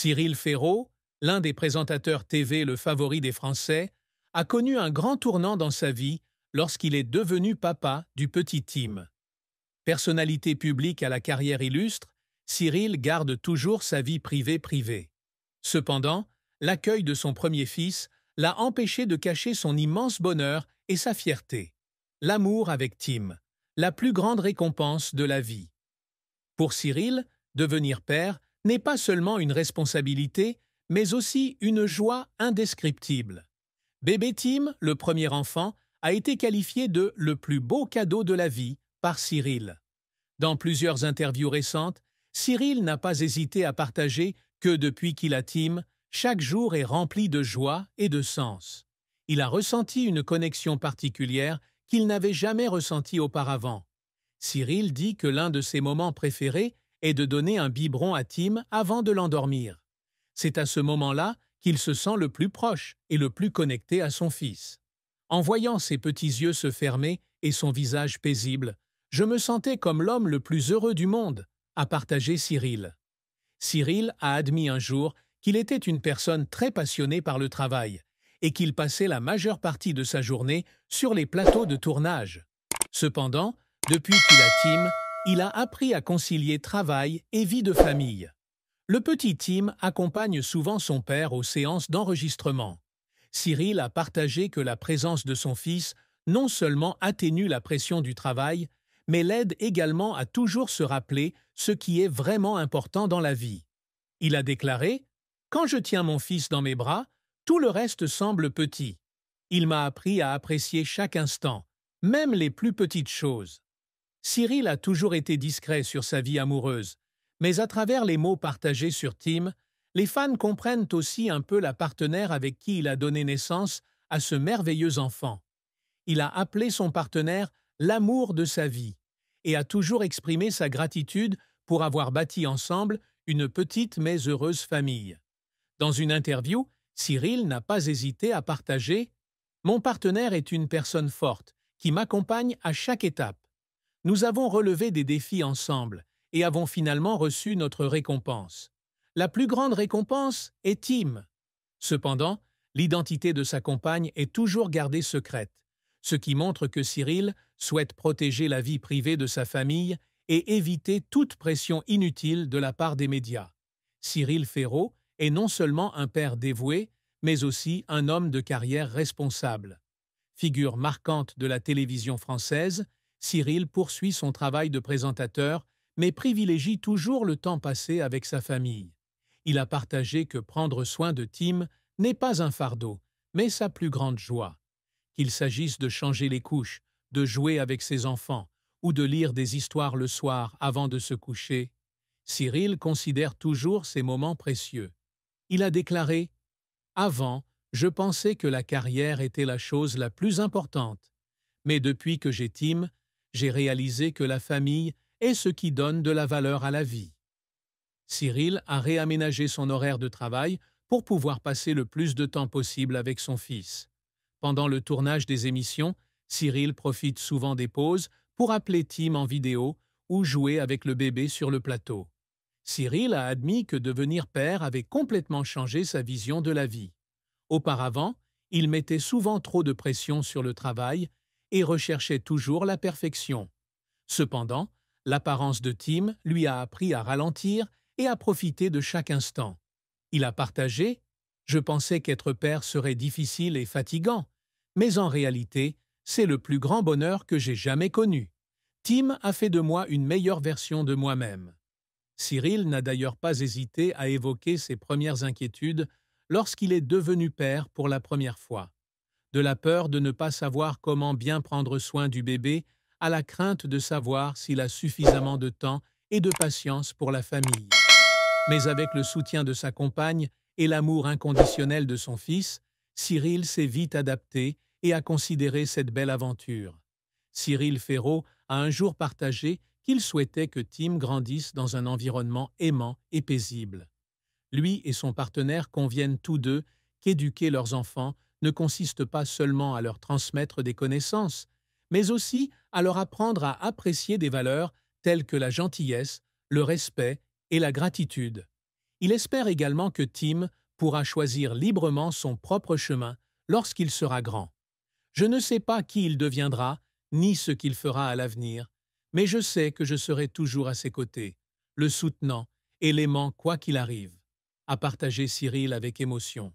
Cyril Ferraud, l'un des présentateurs TV le favori des Français, a connu un grand tournant dans sa vie lorsqu'il est devenu papa du petit Tim. Personnalité publique à la carrière illustre, Cyril garde toujours sa vie privée. Cependant, l'accueil de son premier fils l'a empêché de cacher son immense bonheur et sa fierté. L'amour avec Tim, la plus grande récompense de la vie. Pour Cyril, devenir père n'est pas seulement une responsabilité, mais aussi une joie indescriptible. Bébé Tim, le premier enfant, a été qualifié de « le plus beau cadeau de la vie » par Cyril. Dans plusieurs interviews récentes, Cyril n'a pas hésité à partager que depuis qu'il a Tim, chaque jour est rempli de joie et de sens. Il a ressenti une connexion particulière qu'il n'avait jamais ressentie auparavant. Cyril dit que l'un de ses moments préférés est de donner un biberon à Tim avant de l'endormir. C'est à ce moment-là qu'il se sent le plus proche et le plus connecté à son fils. En voyant ses petits yeux se fermer et son visage paisible, je me sentais comme l'homme le plus heureux du monde, a partagé Cyril. Cyril a admis un jour qu'il était une personne très passionnée par le travail et qu'il passait la majeure partie de sa journée sur les plateaux de tournage. Cependant, depuis qu'il a Tim, il a appris à concilier travail et vie de famille. Le petit Tim accompagne souvent son père aux séances d'enregistrement. Cyril a partagé que la présence de son fils non seulement atténue la pression du travail, mais l'aide également à toujours se rappeler ce qui est vraiment important dans la vie. Il a déclaré « Quand je tiens mon fils dans mes bras, tout le reste semble petit. Il m'a appris à apprécier chaque instant, même les plus petites choses. » Cyril a toujours été discret sur sa vie amoureuse, mais à travers les mots partagés sur Tim, les fans comprennent aussi un peu la partenaire avec qui il a donné naissance à ce merveilleux enfant. Il a appelé son partenaire « l'amour de sa vie » et a toujours exprimé sa gratitude pour avoir bâti ensemble une petite mais heureuse famille. Dans une interview, Cyril n'a pas hésité à partager « Mon partenaire est une personne forte qui m'accompagne à chaque étape. Nous avons relevé des défis ensemble et avons finalement reçu notre récompense. La plus grande récompense est Tim. » Cependant, l'identité de sa compagne est toujours gardée secrète, ce qui montre que Cyril souhaite protéger la vie privée de sa famille et éviter toute pression inutile de la part des médias. Cyril Ferraud est non seulement un père dévoué, mais aussi un homme de carrière responsable. Figure marquante de la télévision française, Cyril poursuit son travail de présentateur, mais privilégie toujours le temps passé avec sa famille. Il a partagé que prendre soin de Tim n'est pas un fardeau, mais sa plus grande joie. Qu'il s'agisse de changer les couches, de jouer avec ses enfants ou de lire des histoires le soir avant de se coucher, Cyril considère toujours ces moments précieux. Il a déclaré « Avant, je pensais que la carrière était la chose la plus importante. Mais depuis que j'ai Tim, j'ai réalisé que la famille est ce qui donne de la valeur à la vie. » Cyril a réaménagé son horaire de travail pour pouvoir passer le plus de temps possible avec son fils. Pendant le tournage des émissions, Cyril profite souvent des pauses pour appeler Tim en vidéo ou jouer avec le bébé sur le plateau. Cyril a admis que devenir père avait complètement changé sa vision de la vie. Auparavant, il mettait souvent trop de pression sur le travail et recherchait toujours la perfection. Cependant, l'apparence de Tim lui a appris à ralentir et à profiter de chaque instant. Il a partagé « Je pensais qu'être père serait difficile et fatigant, mais en réalité, c'est le plus grand bonheur que j'ai jamais connu. Tim a fait de moi une meilleure version de moi-même. » Cyril n'a d'ailleurs pas hésité à évoquer ses premières inquiétudes lorsqu'il est devenu père pour la première fois. De la peur de ne pas savoir comment bien prendre soin du bébé à la crainte de savoir s'il a suffisamment de temps et de patience pour la famille. Mais avec le soutien de sa compagne et l'amour inconditionnel de son fils, Cyril s'est vite adapté et a considéré cette belle aventure. Cyril Ferraud a un jour partagé qu'il souhaitait que Tim grandisse dans un environnement aimant et paisible. Lui et son partenaire conviennent tous deux qu'éduquer leurs enfants ne consiste pas seulement à leur transmettre des connaissances, mais aussi à leur apprendre à apprécier des valeurs telles que la gentillesse, le respect et la gratitude. Il espère également que Tim pourra choisir librement son propre chemin lorsqu'il sera grand. Je ne sais pas qui il deviendra, ni ce qu'il fera à l'avenir, mais je sais que je serai toujours à ses côtés, le soutenant et l'aimant quoi qu'il arrive, a partagé Cyril avec émotion.